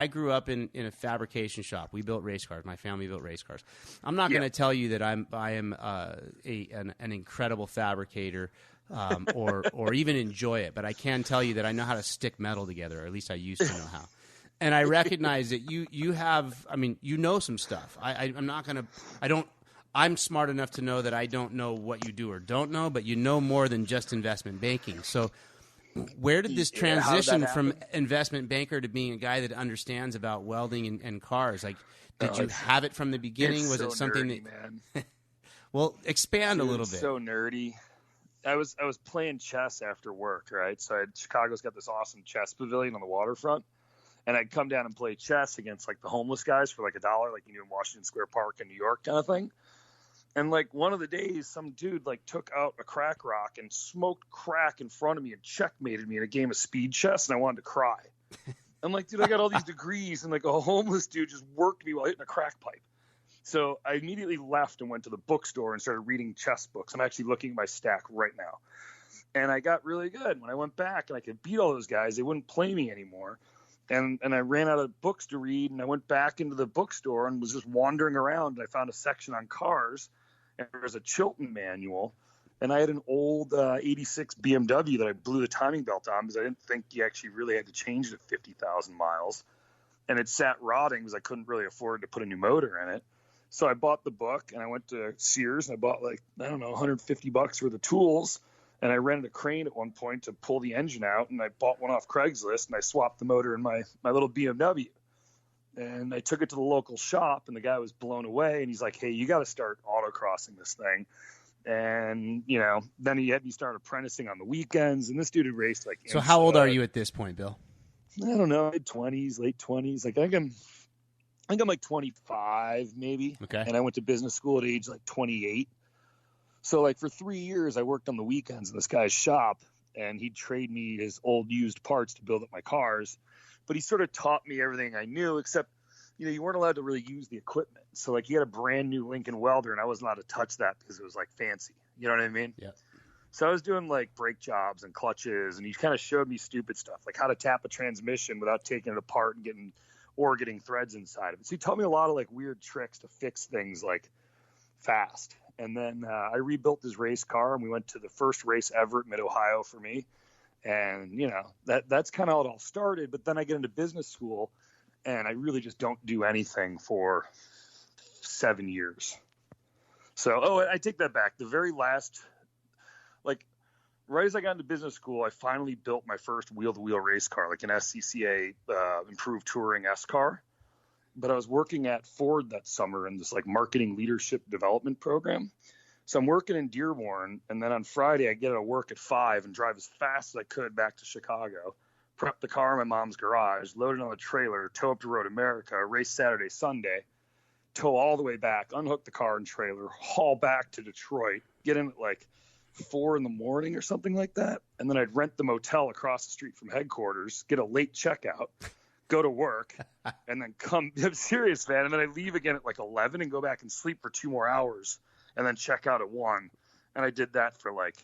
I grew up in a fabrication shop. We built race cars. My family built race cars. I'm not going to tell you that I am an incredible fabricator or even enjoy it, but I can tell you that I know how to stick metal together, or at least I used to know how. And I recognize that you have. I mean, you know some stuff. I'm not going to. I don't. I'm smart enough to know that I don't know what you do or don't know, but you know more than just investment banking. So where did this transition from investment banker to being a guy that understands about welding and cars? Like, did you have it from the beginning? Was it something nerdy, that? Man. Well, expand a little bit. So nerdy. I was playing chess after work, right? So Chicago's got this awesome chess pavilion on the waterfront, and I'd come down and play chess against like the homeless guys for like $1, like you do in Washington Square Park in New York, kind of thing. And like one of the days, some dude like took out a crack rock and smoked crack in front of me and checkmated me in a game of speed chess, and I wanted to cry. I'm like, dude, I got all these degrees, and like a homeless dude just worked me while hitting a crack pipe. So I immediately left and went to the bookstore and started reading chess books. I'm actually looking at my stack right now. And I got really good. When I went back and I could beat all those guys, they wouldn't play me anymore. And I ran out of books to read, and I went back into the bookstore and was just wandering around, and I found a section on cars, and there was a Chilton manual, and I had an old 86 BMW that I blew the timing belt on because I didn't think you actually really had to change it at 50,000 miles. And it sat rotting because I couldn't really afford to put a new motor in it. So I bought the book, and I went to Sears, and I bought like, I don't know, $150 worth of tools. And I rented a crane at one point to pull the engine out, and I bought one off Craigslist, and I swapped the motor in my little BMW. And I took it to the local shop, and the guy was blown away, and he's like, hey, you got to start autocrossing this thing. And, you know, then he had me start apprenticing on the weekends, and this dude had raced like. So how old are you at this point, Bill? I don't know, mid-20s, late 20s. Like I think I'm like 25 maybe. Okay. And I went to business school at age like 28. So like for 3 years, I worked on the weekends in this guy's shop, and he'd trade me his old used parts to build up my cars. But he sort of taught me everything I knew, except, you know, you weren't allowed to really use the equipment. So like he had a brand new Lincoln welder, and I wasn't allowed to touch that because it was like fancy. You know what I mean? Yeah. So I was doing like brake jobs and clutches, and he kind of showed me stupid stuff, like how to tap a transmission without taking it apart and getting threads inside of it. So he taught me a lot of like weird tricks to fix things like fast. And then I rebuilt his race car, and we went to the first race ever at Mid-Ohio for me. And, you know, that's kind of how it all started. But then I get into business school, and I really just don't do anything for 7 years. So, I take that back. The very last, like, right as I got into business school, I finally built my first wheel-to-wheel race car, like an SCCA improved touring S car. But I was working at Ford that summer in this like marketing leadership development program. So I'm working in Dearborn, and then on Friday I get out of work at 5 and drive as fast as I could back to Chicago, prep the car in my mom's garage, load it on the trailer, tow up to Road America, race Saturday, Sunday, tow all the way back, unhook the car and trailer, haul back to Detroit, get in at like 4 in the morning or something like that. And then I'd rent the motel across the street from headquarters, get a late checkout, go to work, and then come. I'm serious, man. And then I leave again at like 11 and go back and sleep for 2 more hours, and then check out at 1. And I did that for like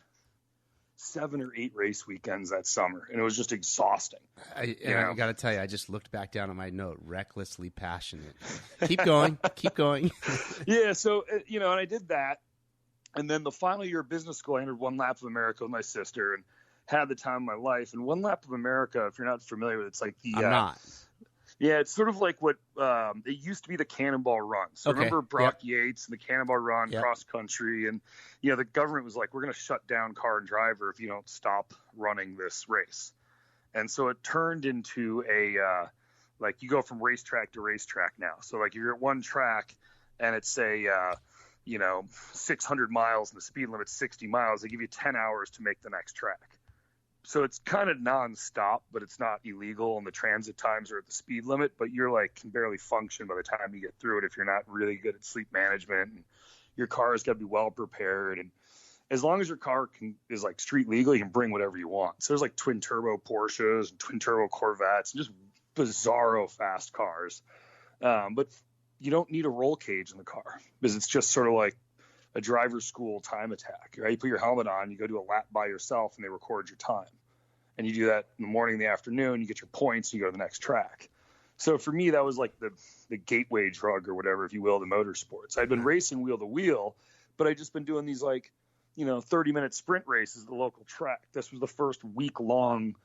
7 or 8 race weekends that summer, and it was just exhausting. I got to tell you, I just looked back down at my note, recklessly passionate. Keep going, keep going. Yeah, so, you know, and I did that. And then the final year of business school, I entered One Lap of America with my sister, and had the time of my life. And One Lap of America, if you're not familiar with it, it's like the I'm not. Yeah, it's sort of like what it used to be, the Cannonball Run. So remember Brock Yates and the Cannonball Run cross country, and you know the government was like, we're going to shut down Car and Driver if you don't stop running this race. And so it turned into a like you go from racetrack to racetrack now. So like if you're at one track and it's say 600 miles and the speed limit's 60 miles, they give you 10 hours to make the next track. So it's kind of nonstop, but it's not illegal, and the transit times are at the speed limit, but you're like can barely function by the time you get through it if you're not really good at sleep management, and your car has got to be well prepared. And as long as your car is like street legal, you can bring whatever you want. So there's like twin turbo Porsches and twin turbo Corvettes and just bizarro fast cars. But you don't need a roll cage in the car because it's just sort of like a driver's school time attack, right? You put your helmet on, you go do a lap by yourself, and they record your time. And you do that in the morning, in the afternoon, you get your points, and you go to the next track. So for me, that was like the gateway drug or whatever, if you will, to motorsports. I'd been racing wheel to wheel, but I'd just been doing these 30-minute sprint races at the local track. This was the first week-long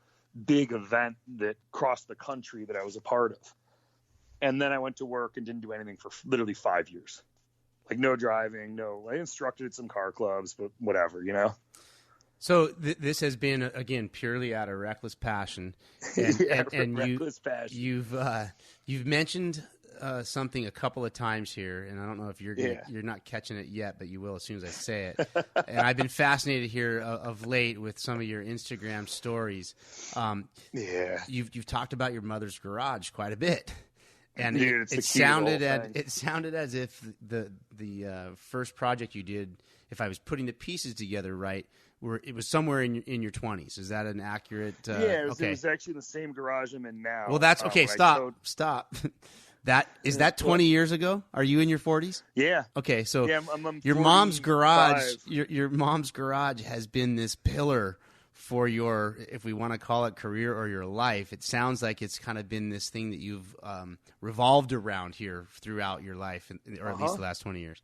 big event that crossed the country that I was a part of. And then I went to work and didn't do anything for literally 5 years. Like no driving, I instructed at some car clubs, but whatever, So this has been, again, purely out of reckless passion. And reckless passion. You've mentioned something a couple of times here, and I don't know if you're not catching it yet, but you will as soon as I say it. And I've been fascinated here of late with some of your Instagram stories. You've talked about your mother's garage quite a bit. And dude, it sounded as if the first project you did, if I was putting the pieces together right, it was somewhere in your 20s. Is that an accurate? It was actually the same garage I'm in now. Well, that's okay. Stop. That 20 years ago? Are you in your 40s? Yeah. Okay, so I'm your mom's garage. Your mom's garage has been this pillar for your, if we want to call it career or your life. It sounds like it's kind of been this thing that you've revolved around here throughout your life, or at least the last 20 years.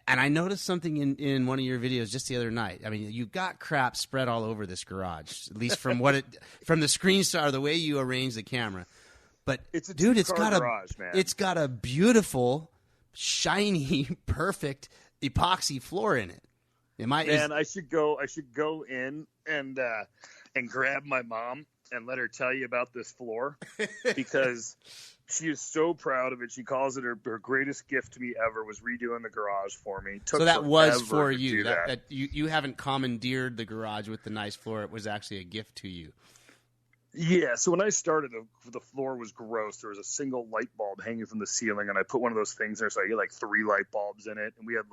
And I noticed something in one of your videos just the other night. I mean, you got crap spread all over this garage, at least from from the screen shot, the way you arrange the camera. But it's got a beautiful, shiny, perfect epoxy floor in it. I should go in and grab my mom and let her tell you about this floor because she is so proud of it. She calls it her greatest gift to me ever was redoing the garage for me. So that was for you. That you haven't commandeered the garage with the nice floor. It was actually a gift to you. Yeah. So when I started, the floor was gross. There was a single light bulb hanging from the ceiling, and I put one of those things there, so I get like 3 light bulbs in it, and we had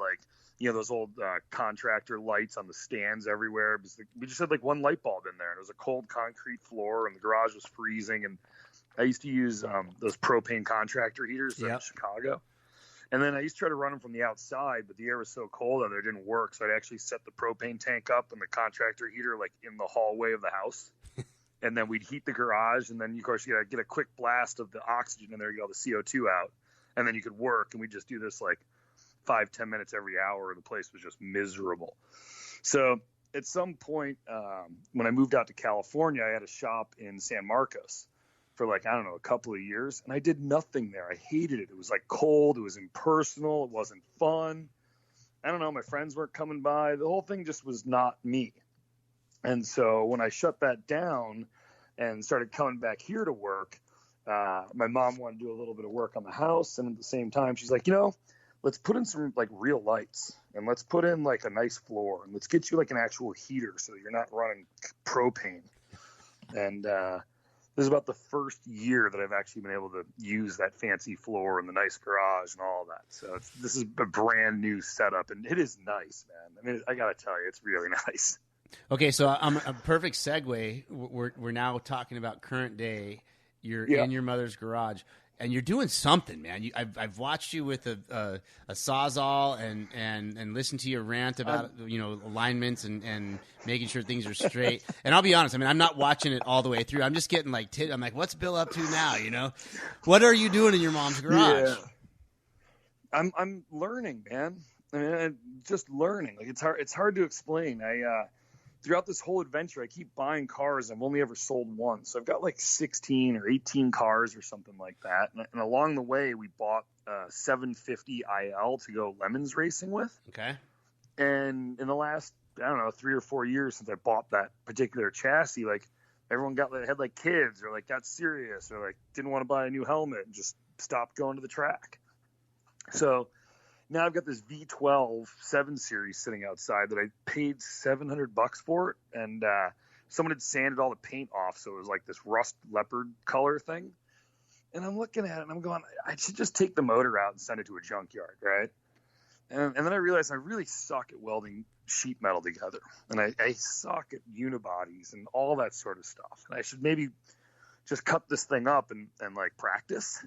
those old contractor lights on the stands everywhere. We just had like 1 light bulb in there, and it was a cold concrete floor, and the garage was freezing. And I used to use those propane contractor heaters in Chicago. And then I used to try to run them from the outside, but the air was so cold out there, it didn't work. So I'd actually set the propane tank up and the contractor heater like in the hallway of the house. And then we'd heat the garage. And then, of course, you got to get a quick blast of the oxygen in there, get all the CO2 out. And then you could work. And we'd just do this like 5-10 minutes every hour. And the place was just miserable. So at some point, when I moved out to California, I had a shop in San Marcos for a couple of years. And I did nothing there. I hated it. It was like cold. It was impersonal. It wasn't fun. I don't know. My friends weren't coming by. The whole thing just was not me. And so when I shut that down and started coming back here to work, my mom wanted to do a little bit of work on the house. And at the same time, she's like, let's put in some like real lights and let's put in like a nice floor and let's get you like an actual heater so that you're not running propane. And this is about the first year that I've actually been able to use that fancy floor and the nice garage and all that. So this is a brand new setup, and it is nice, man. I mean, I got to tell you, it's really nice. Okay, so a perfect segue. We're now talking about current day. You're in your mother's garage, and you're doing something, man. I've watched you with a Sawzall and listened to your rant about alignments and making sure things are straight. And I'll be honest, I mean, I'm not watching it all the way through. I'm just getting I'm like, what's Bill up to now? What are you doing in your mom's garage? Yeah. I'm learning, man. I mean, I'm just learning. Like it's hard to explain. Throughout this whole adventure, I keep buying cars. I've only ever sold one. So I've got like 16 or 18 cars or something like that. And along the way, we bought a 750 IL to go lemons racing with. Okay. And in the last, 3 or 4 years since I bought that particular chassis, like everyone had like kids or like got serious or like didn't want to buy a new helmet and just stopped going to the track. So now I've got this V12 7 Series sitting outside that I paid $700 for it, and someone had sanded all the paint off, so it was like this rust leopard color thing. And I'm looking at it, and I'm going, I should just take the motor out and send it to a junkyard, right? And then I realized I really suck at welding sheet metal together, and I suck at unibodies and all that sort of stuff. And I should maybe just cut this thing up and like practice.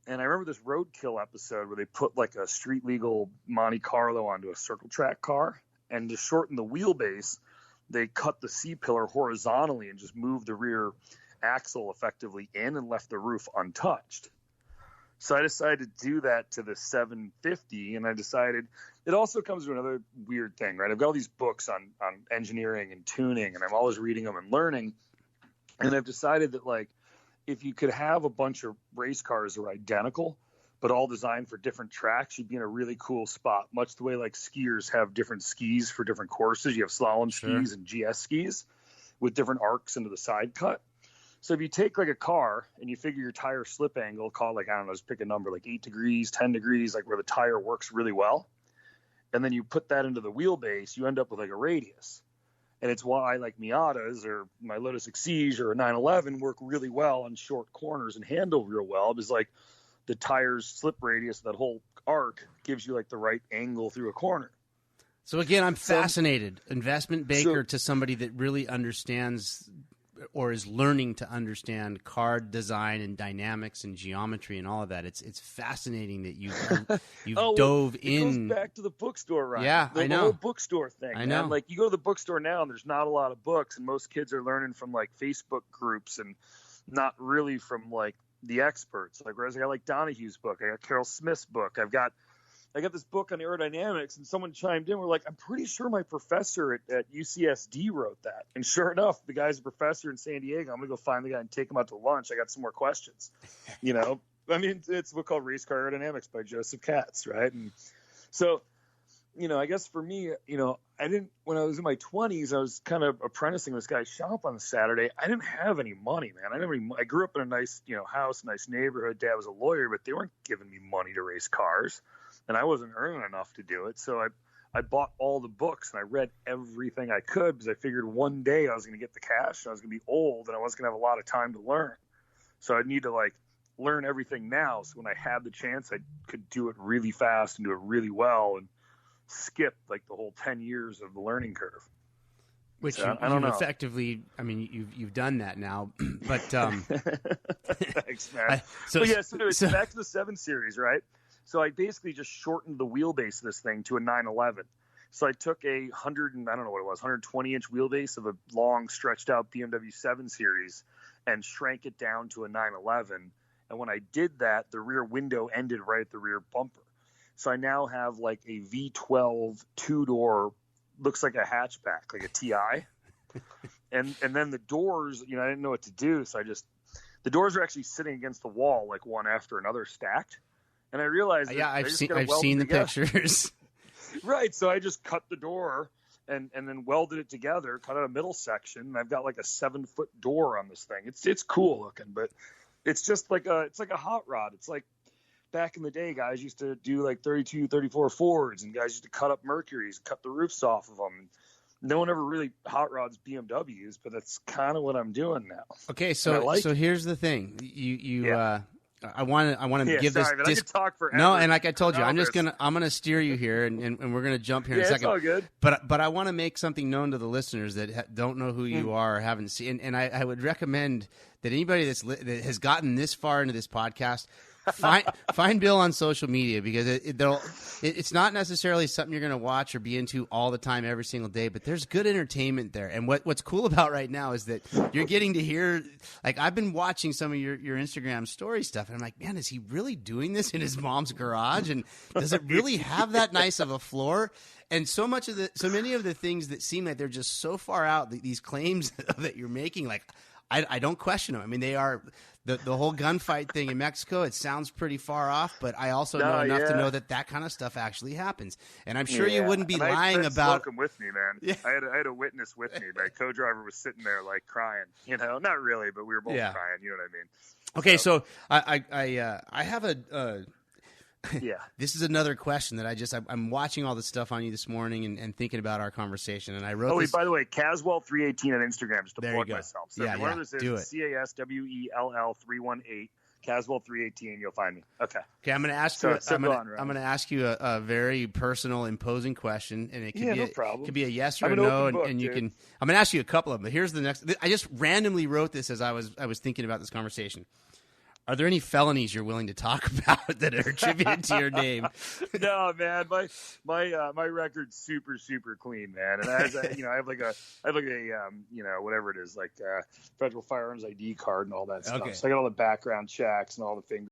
And I remember this Roadkill episode where they put like a street legal Monte Carlo onto a circle track car, and to shorten the wheelbase, they cut the C-pillar horizontally and just moved the rear axle effectively in and left the roof untouched. So I decided to do that to the 750, and I decided it also comes to another weird thing, right? I've got all these books on engineering and tuning, and I'm always reading them and learning. And I've decided that, like, if you could have a bunch of race cars that are identical, but all designed for different tracks, you'd be in a really cool spot, much the way like skiers have different skis for different courses. You have slalom skis and GS skis with different arcs into the side cut. So if you take like a car and you figure your tire slip angle, call it like, I don't know, just pick a number, like 8 degrees, 10 degrees, like where the tire works really well. And then you put that into the wheelbase, you end up with like a radius. And it's why like Miatas or my Lotus Exige or a 911 work really well on short corners and handle real well, because like the tire's slip radius, that whole arc gives you like the right angle through a corner. So again, I'm fascinated. Investment banker to somebody that really understands or is learning to understand car design and dynamics and geometry and all of that. It's fascinating that you've dove in. It goes back to the bookstore, right? Yeah, I know. The whole bookstore thing. I know. Man. Like you go to the bookstore now and there's not a lot of books, and most kids are learning from like Facebook groups and not really from like the experts. Like whereas I got like Donahue's book, I got Carol Smith's book, I got this book on aerodynamics, and someone chimed in. We're like, I'm pretty sure my professor at UCSD wrote that. And sure enough, the guy's a professor in San Diego. I'm going to go find the guy and take him out to lunch. I got some more questions. You know, I mean, it's a book called Race Car Aerodynamics by Joseph Katz, right? And so, you know, I guess for me, you know, when I was in my 20s, I was kind of apprenticing this guy's shop on Saturday. I didn't have any money, man. I grew up in a nice, you know, house, nice neighborhood. Dad was a lawyer, but they weren't giving me money to race cars. And I wasn't earning enough to do it. So I bought all the books and I read everything I could, because I figured one day I was going to get the cash and I was going to be old and I wasn't going to have a lot of time to learn. So I'd need to like learn everything now. So when I had the chance, I could do it really fast and do it really well and skip like the whole 10 years of the learning curve. Which so, I don't know. Effectively, I mean, you've done that now, but thanks, man. So back to the 7 Series, right? So I basically just shortened the wheelbase of this thing to a 911. So I took a 120-inch wheelbase of a long, stretched-out BMW 7 Series and shrank it down to a 911. And when I did that, the rear window ended right at the rear bumper. So I now have like a V12 two-door, looks like a hatchback, like a TI. and then the doors, you know, I didn't know what to do, so the doors are actually sitting against the wall, like one after another, stacked. And I realized, I've seen the pictures. Right. So I just cut the door and then welded it together, cut out a middle section. And I've got like a 7-foot door on this thing. It's cool looking, but it's just like it's like a hot rod. It's like back in the day, guys used to do like 32, 34 Fords, and guys used to cut up Mercuries, cut the roofs off of them. No one ever really hot rods BMWs, but that's kind of what I'm doing now. Okay. So here's the thing. I want to give this. I could talk forever. No, and like I told you, I'm gonna steer you here, and we're gonna jump here in a second. It's all good. But I want to make something known to the listeners that don't know who you are or haven't seen. And I would recommend that anybody that has gotten this far into this podcast, find Bill on social media, because it's not necessarily something you're going to watch or be into all the time every single day, but there's good entertainment there. And what's cool about right now is that you're getting to hear, like, I've been watching some of your Instagram story stuff, and I'm like, man, is he really doing this in his mom's garage? And does it really have that nice of a floor? And so many of the things that seem like they're just so far out, these claims that you're making, like, I don't question them. I mean, they are the whole gunfight thing in Mexico. It sounds pretty far off, but I also know enough to know that kind of stuff actually happens. And I'm sure you wouldn't be lying about. Smoking with me, man. Yeah. I had a witness with me. My co-driver was sitting there like crying. You know, not really, but we were both crying. You know what I mean? Okay, so I have a. This is another question that I'm watching all this stuff on you this morning and thinking about our conversation, and I wrote. Oh, by the way, Caswell 318 on Instagram, just to plug myself. So if this is CASWELL 318, Caswell 318, you'll find me. Okay, I'm going to ask you. I'm going to ask you a very personal, imposing question, and it could be a yes or a no, and you can. I'm going to ask you a couple of them. But here's the next. I just randomly wrote this as I was thinking about this conversation. Are there any felonies you're willing to talk about that are attributed to your name? No, man, my record's super clean, man. And as I have like a whatever it is, like federal firearms ID card and all that stuff. Okay. So I got all the background checks and all the things